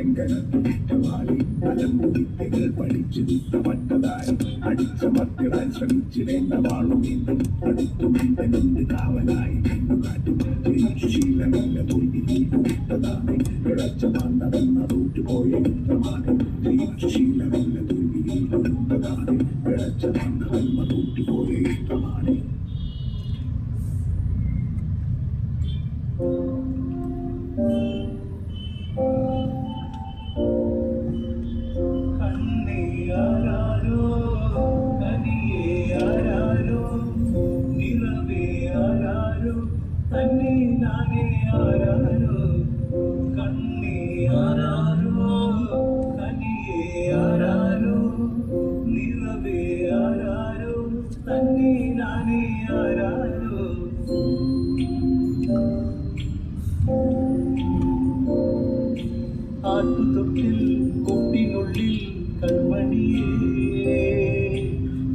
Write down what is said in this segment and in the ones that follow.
അടക്കമച്ചലങ്ങളെങ്കനത്തുവാളി തലമുടിത്തകൾ പഠിച്ചു വിട്ടമട്ടതായി അടിച്ചമർത്തിടാൻ ശ്രമിച്ചിടേണ്ട വാളും ഇന്നും അടുത്തുമിന്തുണ്ട് കാവലായി കാട്ടും ശീലമല്ല തോൽവിട്ടതാണ് പിഴച്ച മാണ്ടവന്ന തോറ്റുപോയ യുദ്ധമാണ് ശീലമല്ല തോൽവിയിട്ടതാണ് പിഴച്ച മാണ്ടവന്ന തോറ്റുപോയ യുദ്ധമാണ്. ആട്ടുതൊട്ടിൽ കൂട്ടിനുള്ളിൽ കൺമണിയേ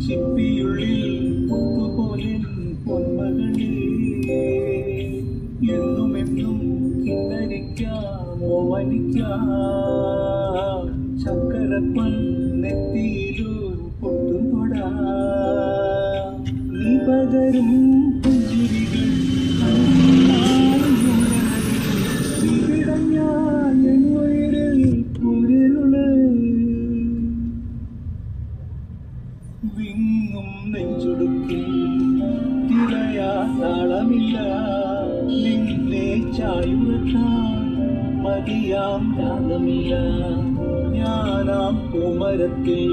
ചിപ്പിയുള്ളിൽ പുത്തുപോലെ പൊന്മകളേ എന്നുമെന്നും കിന്നരിക്കാം ഓമനിക്കാം ചക്കരപ്പൻ നെറ്റിയിലു പൊട്ടുതൊടാ നീ പകരും പുഞ്ചിരികൾ വിങ്ങും നെഞ്ചുടുക്കിൽ തിരയാ താളമില്ല നിന്നെ ചായുറക്കാൻ മതിയാം രാഗമില്ല ഞാനാം പൂമരത്തിൽ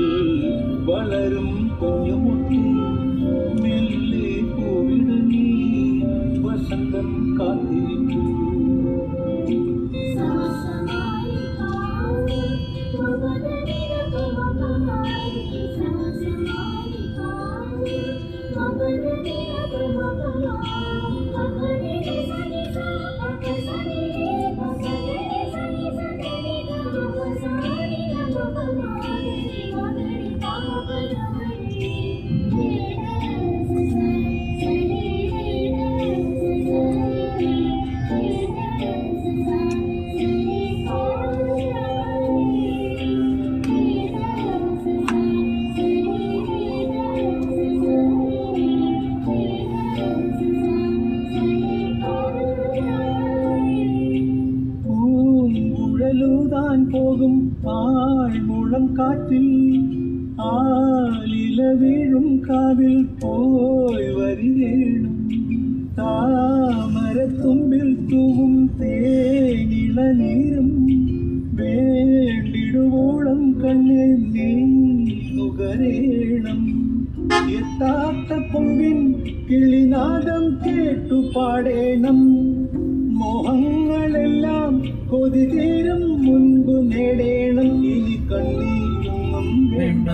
വളരും കുഞ്ഞുമുട്ടി മെല്ലെ പൂവിടങ്ങി വസന്തം കാത്തിരിക്കൂ. പോകും ആഴ്മുളം കാറ്റിൽ ആലില വീഴും കാവിൽ പോയി വരികേണം താമരത്തുമ്പിൽ തൂവും തേനിള നീരും വേണ്ടിടുവോളം കണ്ണെ നീ നുകരേണം എത്താത്ത കൊമ്പിൻ കിളിനാദം കേട്ടു പാടേണം മോഹങ്ങളെല്ലാം കൊതി തീരും മുൻപ് നേടേണം ഇനി കണ്ണീരൊന്നും വേണ്ട.